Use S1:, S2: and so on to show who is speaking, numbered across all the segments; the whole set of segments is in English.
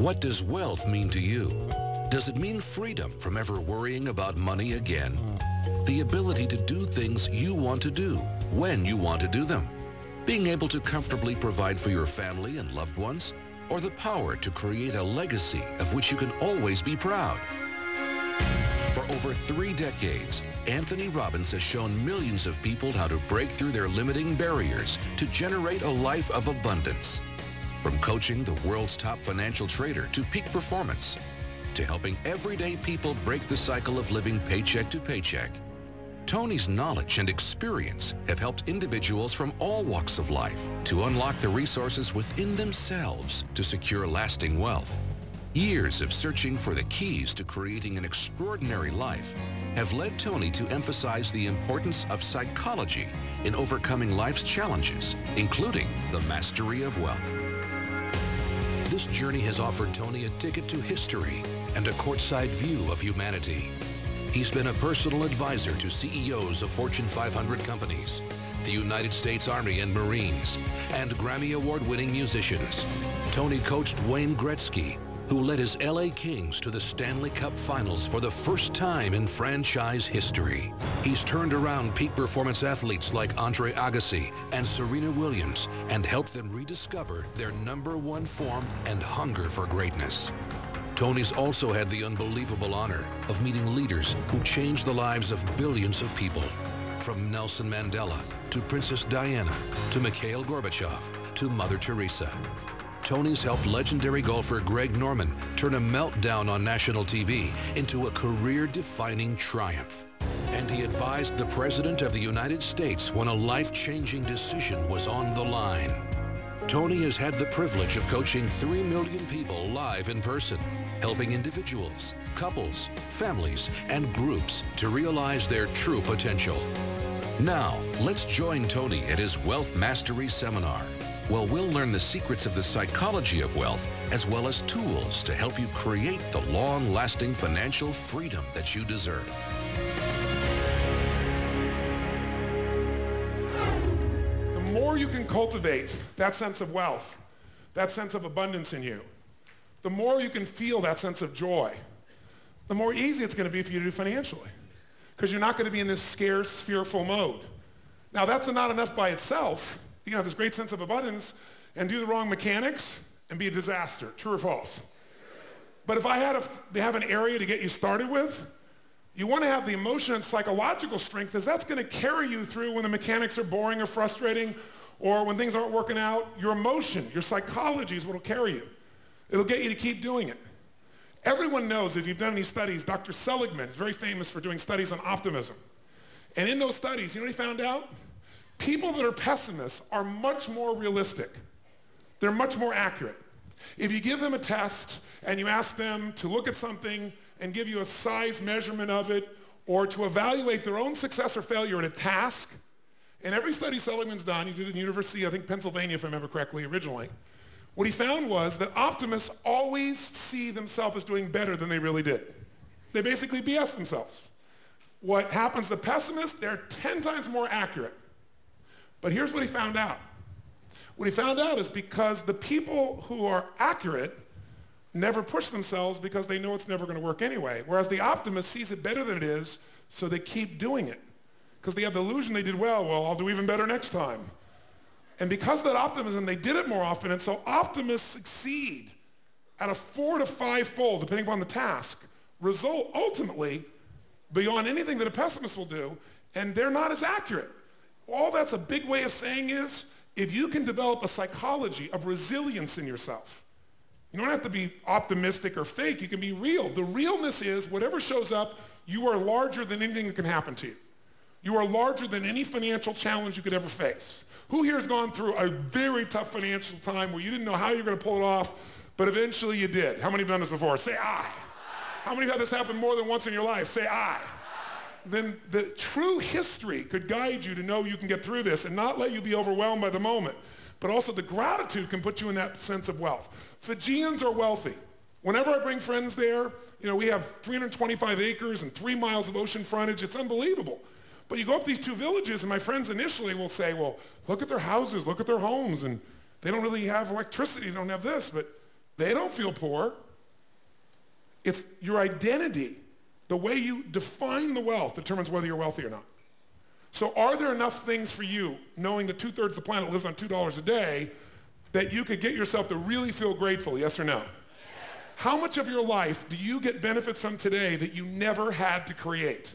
S1: What does wealth mean to you? Does it mean freedom from ever worrying about money again? The ability to do things you want to do, when you want to do them? Being able to comfortably provide for your family and loved ones? Or the power to create a legacy of which you can always be proud? For over 3 decades, Anthony Robbins has shown millions of people how to break through their limiting barriers to generate a life of abundance. From coaching the world's top financial trader to peak performance, to helping everyday people break the cycle of living paycheck to paycheck, Tony's knowledge and experience have helped individuals from all walks of life to unlock the resources within themselves to secure lasting wealth. Years of searching for the keys to creating an extraordinary life have led Tony to emphasize the importance of psychology in overcoming life's challenges, including the mastery of wealth. This journey has offered Tony a ticket to history and a courtside view of humanity. He's been a personal advisor to CEOs of Fortune 500 companies, the United States Army and Marines, and Grammy Award-winning musicians. Tony coached Wayne Gretzky, who led his LA Kings to the Stanley Cup Finals for the first time in franchise history. He's turned around peak performance athletes like Andre Agassi and Serena Williams and helped them rediscover their #1 form and hunger for greatness. Tony's also had the unbelievable honor of meeting leaders who changed the lives of billions of people. From Nelson Mandela to Princess Diana to Mikhail Gorbachev to Mother Teresa. Tony's helped legendary golfer Greg Norman turn a meltdown on national TV into a career-defining triumph. And he advised the President of the United States when a life-changing decision was on the line. Tony has had the privilege of coaching 3 million people live in person, helping individuals, couples, families, and groups to realize their true potential. Now, let's join Tony at his Wealth Mastery Seminar. Well, we'll learn the secrets of the psychology of wealth, as well as tools to help you create the long-lasting financial freedom that you deserve.
S2: The more you can cultivate that sense of wealth, that sense of abundance in you, the more you can feel that sense of joy, the more easy it's going to be for you to do financially. Because you're not going to be in this scarce, fearful mode. Now, that's not enough by itself. You can have this great sense of abundance and do the wrong mechanics and be a disaster. True or false? But if I had have an area to get you started with, you want to have the emotion and psychological strength, because that's going to carry you through when the mechanics are boring or frustrating, or when things aren't working out. Your emotion, your psychology is what will carry you. It'll get you to keep doing it. Everyone knows, if you've done any studies, Dr. Seligman is very famous for doing studies on optimism. And in those studies, you know what he found out? People that are pessimists are much more realistic. They're much more accurate. If you give them a test and you ask them to look at something and give you a size measurement of it, or to evaluate their own success or failure at a task, and every study Seligman's done, he did it in University, I think Pennsylvania if I remember correctly originally, what he found was that optimists always see themselves as doing better than they really did. They basically BS themselves. What happens to pessimists, they're 10 times more accurate. But here's what he found out. What he found out is because the people who are accurate never push themselves because they know it's never going to work anyway. Whereas the optimist sees it better than it is, so they keep doing it. Because they have the illusion they did well, I'll do even better next time. And because of that optimism, they did it more often, and so optimists succeed at a 4 to 5-fold, depending upon the task, result ultimately beyond anything that a pessimist will do, and they're not as accurate. All that's a big way of saying is, if you can develop a psychology of resilience in yourself, you don't have to be optimistic or fake, you can be real. The realness is, whatever shows up, you are larger than anything that can happen to you. You are larger than any financial challenge you could ever face. Who here has gone through a very tough financial time where you didn't know how you were going to pull it off, but eventually you did? How many have done this before? Say aye. How many have had this happen more than once in your life? Say aye. Then the true history could guide you to know you can get through this and not let you be overwhelmed by the moment. But also the gratitude can put you in that sense of wealth. Fijians are wealthy. Whenever I bring friends there, we have 325 acres and 3 miles of ocean frontage. It's unbelievable. But you go up these 2 villages, and my friends initially will say, well, look at their houses, look at their homes, and they don't really have electricity, they don't have this. But They don't feel poor. It's your identity. The way you define the wealth determines whether you're wealthy or not. So are there enough things for you, knowing that 2/3 of the planet lives on $2 a day, that you could get yourself to really feel grateful, yes or no? Yes. How much of your life do you get benefits from today that you never had to create?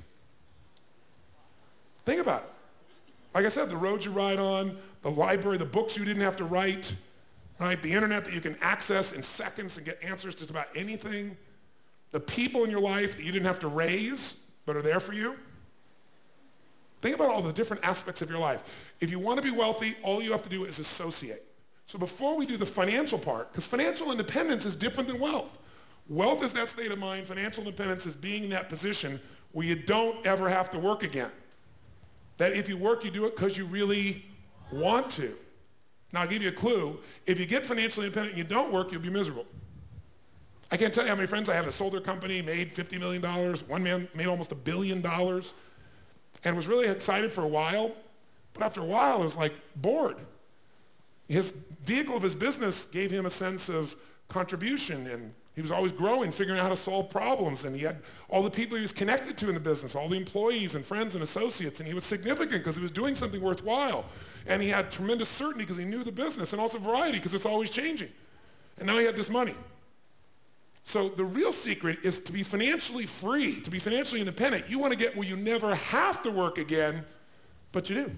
S2: Think about it. Like I said, the roads you ride on, the library, the books you didn't have to write, right? The internet that you can access in seconds and get answers to just about anything. The people in your life that you didn't have to raise but are there for you. Think about all the different aspects of your life. If you want to be wealthy, all you have to do is associate. So before we do the financial part, because financial independence is different than wealth. Wealth is that state of mind. Financial independence is being in that position where you don't ever have to work again. That if you work, you do it because you really want to. Now, I'll give you a clue. If you get financially independent and you don't work, you'll be miserable. I can't tell you how many friends I have that sold their company, made $50 million. One man made almost $1 billion and was really excited for a while. But after a while, it was like bored. His vehicle of his business gave him a sense of contribution, and he was always growing, figuring out how to solve problems, and he had all the people he was connected to in the business, all the employees and friends and associates, and he was significant because he was doing something worthwhile. And he had tremendous certainty because he knew the business, and also variety because it's always changing. And now he had this money. So the real secret is to be financially free, to be financially independent. You want to get where you never have to work again, but you do.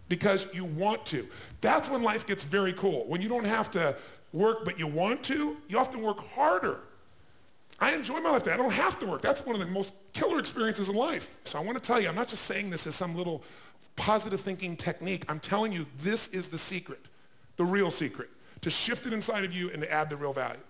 S2: Because you want to. That's when life gets very cool. When you don't have to work, but you want to, you often work harder. I enjoy my life today. I don't have to work. That's one of the most killer experiences in life. So I want to tell you, I'm not just saying this as some little positive thinking technique. I'm telling you, this is the secret, the real secret, to shift it inside of you and to add the real value.